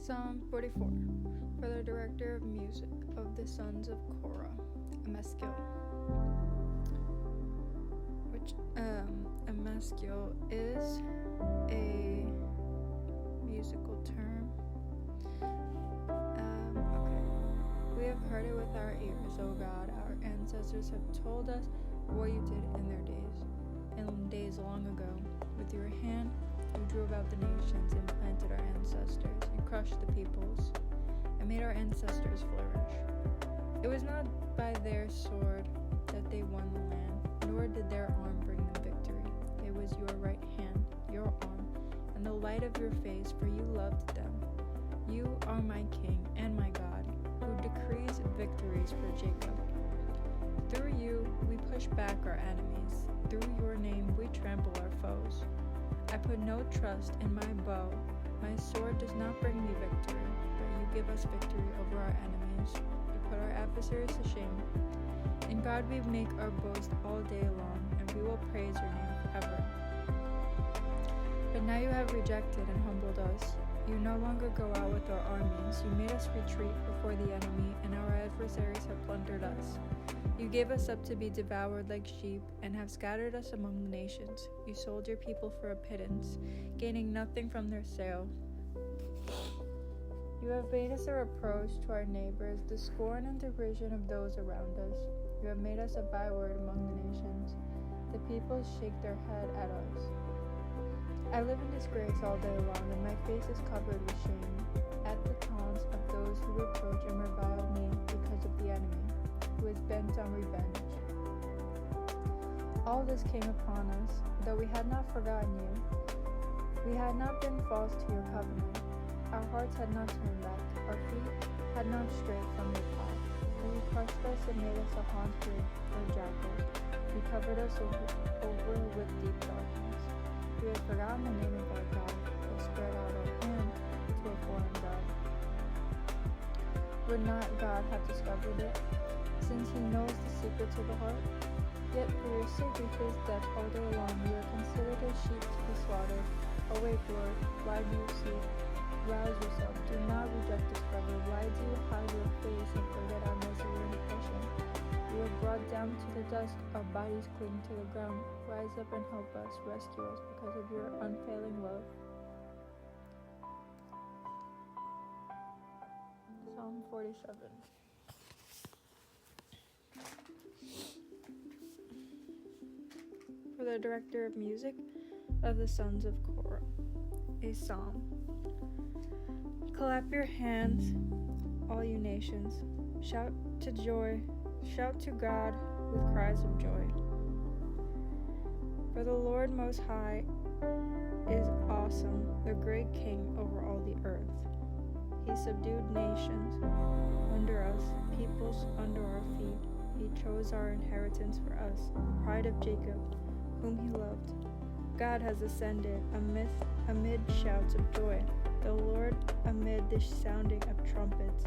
Psalm 44. For the director of music of the sons of Korah, a maskil. Which, a maskil is a musical term. Okay. We have heard it with our ears, O God. Our ancestors have told us what you did in days long ago. With your hand, you drove out the nations and planted our ancestors. You crushed the peoples and made our ancestors flourish. It was not by their sword that they won the land, nor did their arm bring them victory. It was your right hand, your arm, and the light of your face, for you loved them. You are my King and my God, who decrees victories for Jacob. Through you, we push back our enemies. Through your name, we trample our foes. I put no trust in my bow. My sword does not bring me victory, but you give us victory over our enemies. You put our adversaries to shame. In God we make our boast all day long, and we will praise your name forever. But now you have rejected and humbled us. You no longer go out with our armies. You made us retreat before the enemy, and our adversaries have plundered us. You gave us up to be devoured like sheep, and have scattered us among the nations. You sold your people for a pittance, gaining nothing from their sale. You have made us a reproach to our neighbors, the scorn and derision of those around us. You have made us a byword among the nations. The people shake their head at us. I live in disgrace all day long, and my face is covered with shame, at the taunts of those who reproach and revile me because of the enemy, who is bent on revenge. All this came upon us, though we had not forgotten you. We had not been false to your covenant. Our hearts had not turned back. Our feet had not strayed from your path. But you crushed us and made us a haunt for jackals. You covered us over with deep darkness. We had forgotten the name of our God, and spread out our hand to a foreign God. Would not God have discovered it, since he knows the secrets of the heart? Yet for your sake we face death all day long. We are considered as sheep to be slaughtered. Awake, Lord, why do you sleep? Rouse yourself, do not reject us forever. Why do you hide your face and forget our misery and oppression? You are brought down to the dust, our bodies cling to the ground. Rise up and help us, rescue us because of your unfailing love. Psalm 47. For the director of music of the sons of Korah, a psalm. Clap your hands, all you nations. Shout to joy. Shout to God with cries of joy. For the Lord Most High is awesome, the great King over all the earth. He subdued nations under us, peoples under our feet. He chose our inheritance for us, the pride of Jacob, whom he loved. God has ascended amid shouts of joy, the Lord amid the sounding of trumpets.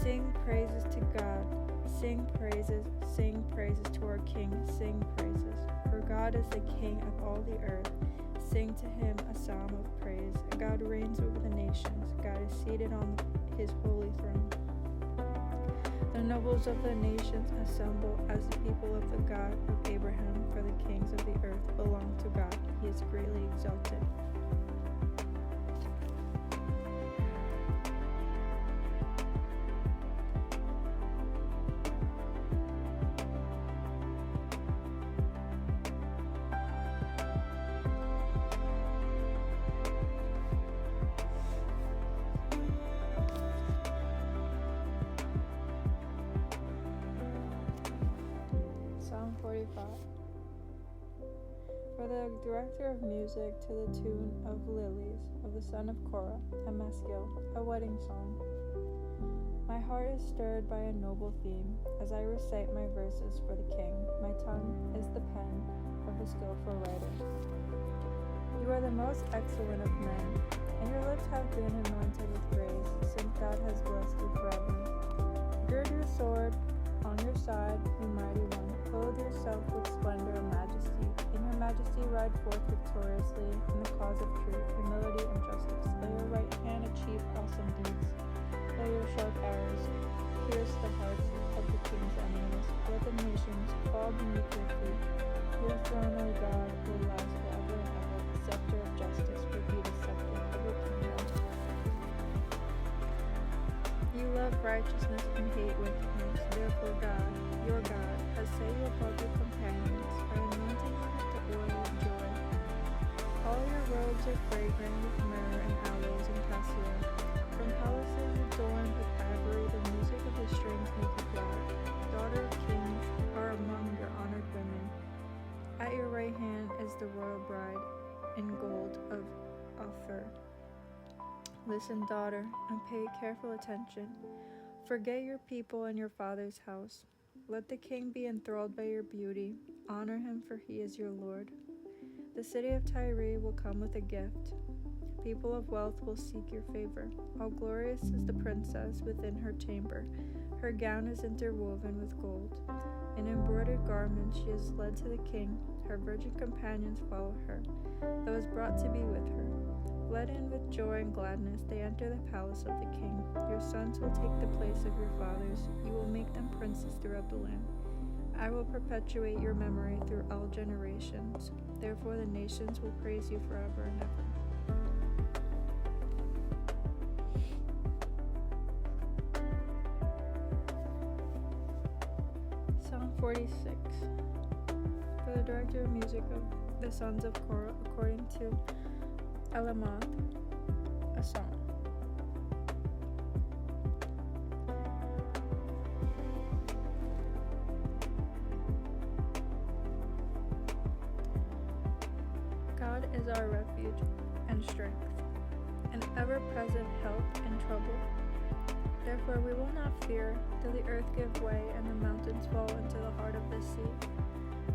Sing praises to God. Sing praises to our King, sing praises. For God is the King of all the earth. Sing to him a psalm of praise. God reigns over the nations. God is seated on his holy throne. The nobles of the nations assemble as the people of the God of Abraham, for the kings of the earth belong to God. He is greatly exalted. Psalm 45. For the director of music to the tune of Lilies of the son of Korah, a maskil, a wedding song. My heart is stirred by a noble theme as I recite my verses for the king. My tongue is the pen of a skillful writer. You are the most excellent of men, and your lips have been anointed with grace, since God has blessed you forever. Gird your sword on your side, you mighty one. Clothe yourself with splendor and majesty. In your majesty, ride forth victoriously in the cause of truth, humility, and justice. Let your right hand achieve awesome deeds. Let your sharp arrows pierce the hearts of the king's enemies. Let the nations fall beneath your feet. Your throne, O God, will last forever and ever. The scepter of justice will be the scepter of your kingdom. You love righteousness and hate wickedness. Therefore God, your God, has set you above your companions, by anointing you with the oil of joy. All your robes are fragrant with myrrh and aloes and cassia. From palaces adorned with ivory, the music of the strings make you glad. Daughter of kings are among your honored women. At your right hand is the royal bride, in gold of Ophir. Listen, daughter, and pay careful attention. Forget your people and your father's house. Let the king be enthralled by your beauty. Honor him, for he is your Lord. The city of Tyre will come with a gift. People of wealth will seek your favor. All glorious is the princess within her chamber. Her gown is interwoven with gold. In embroidered garments she is led to the king. Her virgin companions follow her, those brought to be with her. Led in with joy and gladness, they enter the palace of the king. Your sons will take the place of your fathers. You will make them princes throughout the land. I will perpetuate your memory through all generations. Therefore the nations will praise you forever and ever. Psalm 46. For the director of music of the sons of Korah, according to lament, a song. God is our refuge and strength, an ever-present help in trouble. Therefore we will not fear, though the earth give way and the mountains fall into the heart of the sea.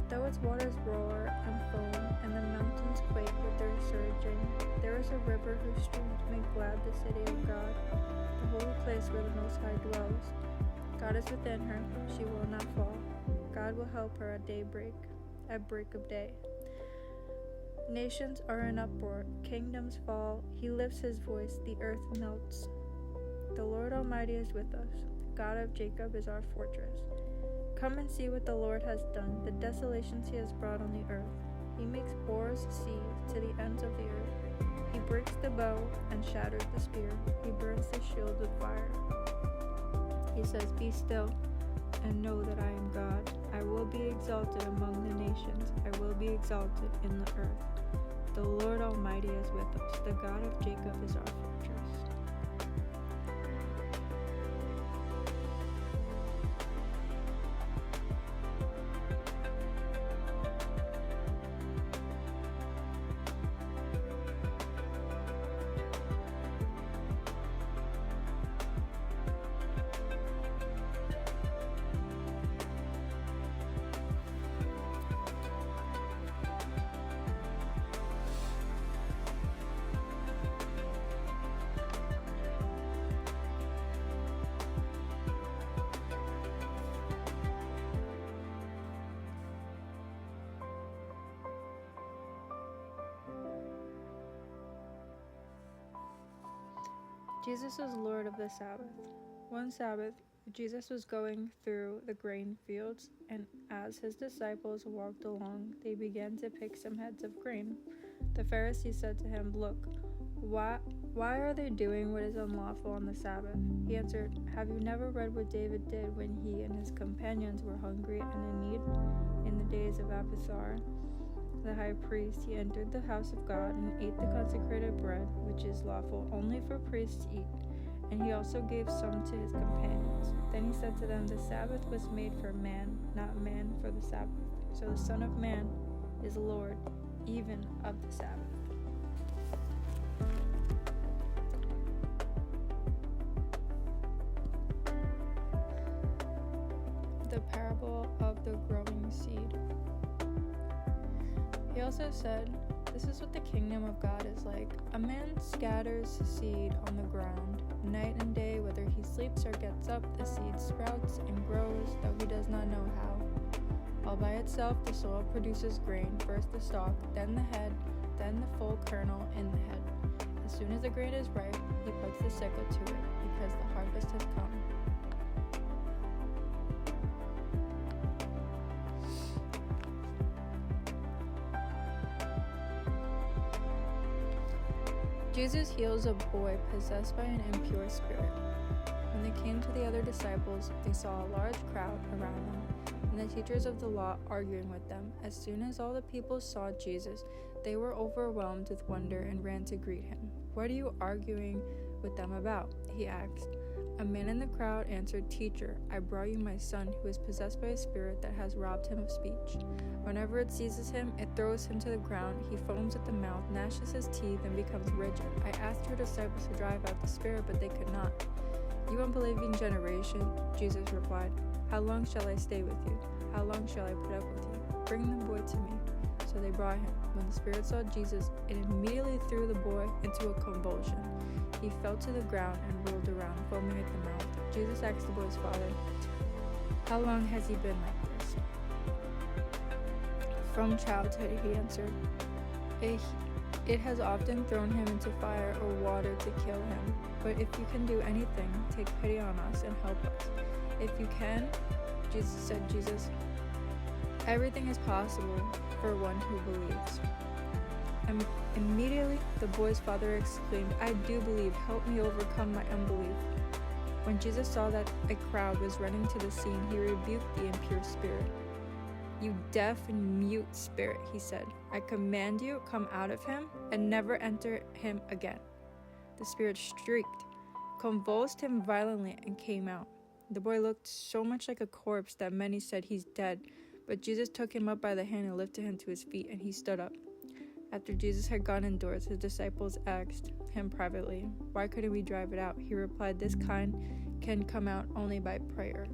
Though its waters roar and foam, and the mountains quake with their surging, there is a river whose streams make glad the city of God, the holy place where the Most High dwells. God is within her, she will not fall. God will help her at daybreak, at break of day. Nations are in uproar, kingdoms fall, he lifts his voice, the earth melts. The Lord Almighty is with us, the God of Jacob is our fortress. Come and see what the Lord has done, the desolations he has brought on the earth. He makes wars cease to the ends of the earth. He breaks the bow and shatters the spear. He burns the shield with fire. He says, be still and know that I am God. I will be exalted among the nations. I will be exalted in the earth. The Lord Almighty is with us. The God of Jacob is our fortress. Jesus is Lord of the Sabbath. One Sabbath, Jesus was going through the grain fields, and as his disciples walked along, they began to pick some heads of grain. The Pharisees said to him, look, why are they doing what is unlawful on the Sabbath? He answered, have you never read what David did when he and his companions were hungry and in need? In the days of Abiathar, the high priest, he entered the house of God and ate the consecrated bread, which is lawful only for priests to eat, and he also gave some to his companions. Then he said to them, the Sabbath was made for man, not man for the Sabbath. So the Son of Man is Lord, even of the Sabbath. The parable of the growing seed. He also said, this is what the kingdom of God is like. A man scatters seed on the ground. Night and day, whether he sleeps or gets up, the seed sprouts and grows, though he does not know how. All By itself the soil produces grain, first the stalk, then the head, then the full kernel in the head. As soon as the grain is ripe, he puts the sickle to it, because the harvest has come. Jesus heals a boy possessed by an impure spirit. When they came to the other disciples, they saw a large crowd around them, and the teachers of the law arguing with them. As soon as all the people saw Jesus, they were overwhelmed with wonder and ran to greet him. "What are you arguing with them about?" he asked. A man in the crowd answered, "Teacher, I brought you my son who is possessed by a spirit that has robbed him of speech. Whenever it seizes him, it throws him to the ground. He foams at the mouth, gnashes his teeth, and becomes rigid. I asked your disciples to drive out the spirit, but they could not." "You unbelieving generation," Jesus replied, "how long shall I stay with you? How long shall I put up with you? Bring the boy to me." So they brought him. When the spirit saw Jesus, it immediately threw the boy into a convulsion. He fell to the ground and rolled around, foaming at the mouth. Jesus asked the boy's father, "How long has he been like this?" "From childhood," he answered. It has often thrown him into fire or water to kill him. But if you can do anything, take pity on us and help us." "If you can," said Jesus, "everything is possible for one who believes." And immediately the boy's father exclaimed, "I do believe, help me overcome my unbelief." When Jesus saw that a crowd was running to the scene, he rebuked the impure spirit. "You deaf and mute spirit," he said, "I command you, come out of him and never enter him again." The spirit shrieked, convulsed him violently, and came out. The boy looked so much like a corpse that many said, "He's dead." But Jesus took him up by the hand and lifted him to his feet, and he stood up. After Jesus had gone indoors, his disciples asked him privately, "Why couldn't we drive it out?" He replied, "This kind can come out only by prayer."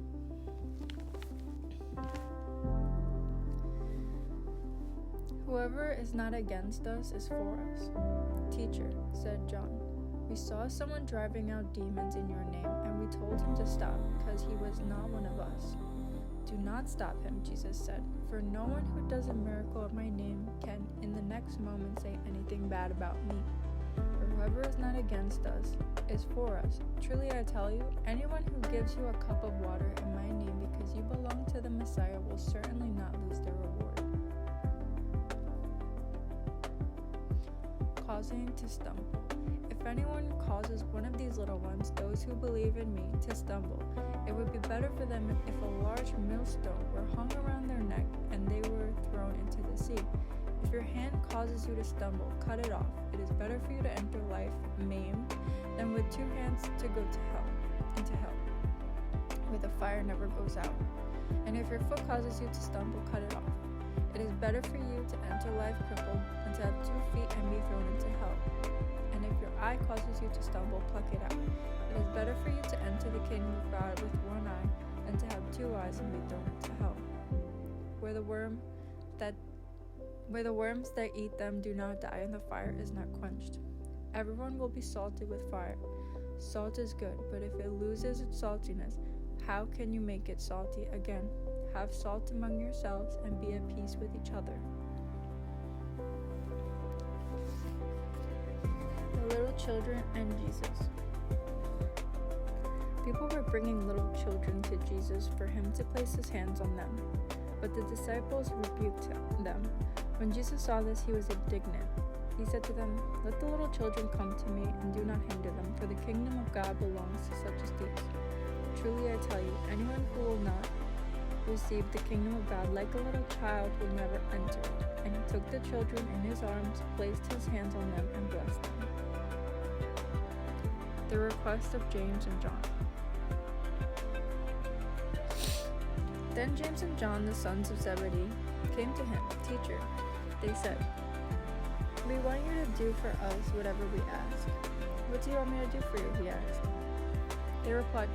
"Whoever is not against us is for us." "Teacher," said John, "we saw someone driving out demons in your name, and we told him to stop because he was not one of us." "Do not stop him," Jesus said, "for no one who does a miracle in my name can in the next moment say anything bad about me. For whoever is not against us is for us. Truly I tell you, anyone who gives you a cup of water in my name because you belong to the Messiah will certainly not lose their reward." Causing to stumble. "If anyone causes one of these little ones, those who believe in me, to stumble, it would be better for them if a large millstone were hung around their neck and they were thrown into the sea. If your hand causes you to stumble, cut it off. It is better for you to enter life maimed than with two hands to go into hell, where the fire never goes out. And if your foot causes you to stumble, cut it off. It is better for you to enter life crippled than to have 2 feet and be thrown into hell. And if your eye causes you to stumble, pluck it out. It is better for you to enter the kingdom of God with one eye than to have 2 eyes and be thrown into hell, where the worms that eat them do not die and the fire is not quenched. Everyone will be salted with fire. Salt is good, but if it loses its saltiness, how can you make it salty again? Have salt among yourselves and be at peace with each other." The little children and Jesus. People were bringing little children to Jesus for him to place his hands on them, but the disciples rebuked them. When Jesus saw this, he was indignant. He said to them, "Let the little children come to me and do not hinder them, for the kingdom of God belongs to such as these. Truly I tell you, anyone who will not receive the kingdom of God like a little child will never enter it." And he took the children in his arms, placed his hands on them, and blessed them. The request of James and John. Then James and John, the sons of Zebedee, came to him. "Teacher," they said, "we want you to do for us whatever we ask." "What do you want me to do for you?" he asked. They replied,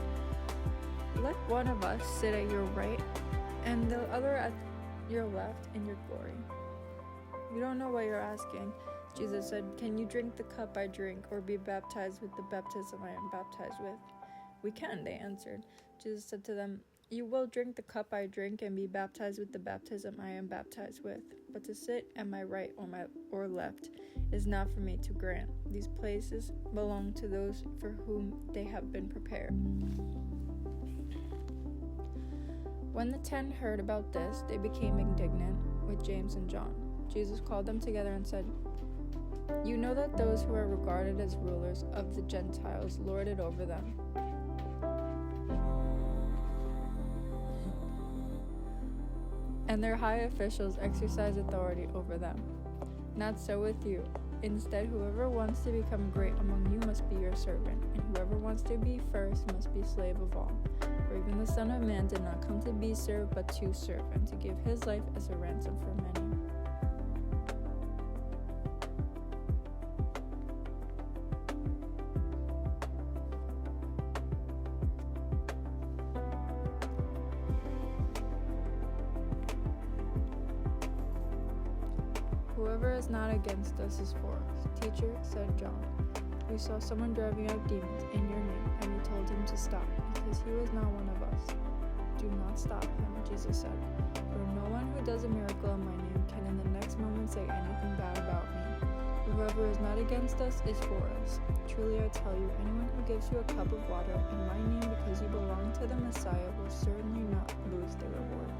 "Let one of us sit at your right and the other at your left in your glory." "You don't know what you're asking," Jesus said. "Can you drink the cup I drink or be baptized with the baptism I am baptized with?" "We can," they answered. Jesus said to them, You will drink the cup I drink and be baptized with the baptism I am baptized with. But to sit at my right or left is not for me to grant. These places belong to those for whom they have been prepared." When the 10 heard about this, they became indignant with James and John. Jesus called them together and said, "You know that those who are regarded as rulers of the Gentiles lord it over them, and their high officials exercise authority over them. Not so with you. Instead, whoever wants to become great among you must be your servant, and whoever wants to be first must be slave of all. For even the Son of Man did not come to be served, but to serve, and to give his life as a ransom for many." "Whoever is not against us is for us." "Teacher," said John, "we saw someone driving out demons in your name, and we told him to stop, because he was not one of us." "Do not stop him," Jesus said, "for no one who does a miracle in my name can in the next moment say anything bad about me. Whoever is not against us is for us. Truly I tell you, anyone who gives you a cup of water in my name because you belong to the Messiah will certainly not lose their reward."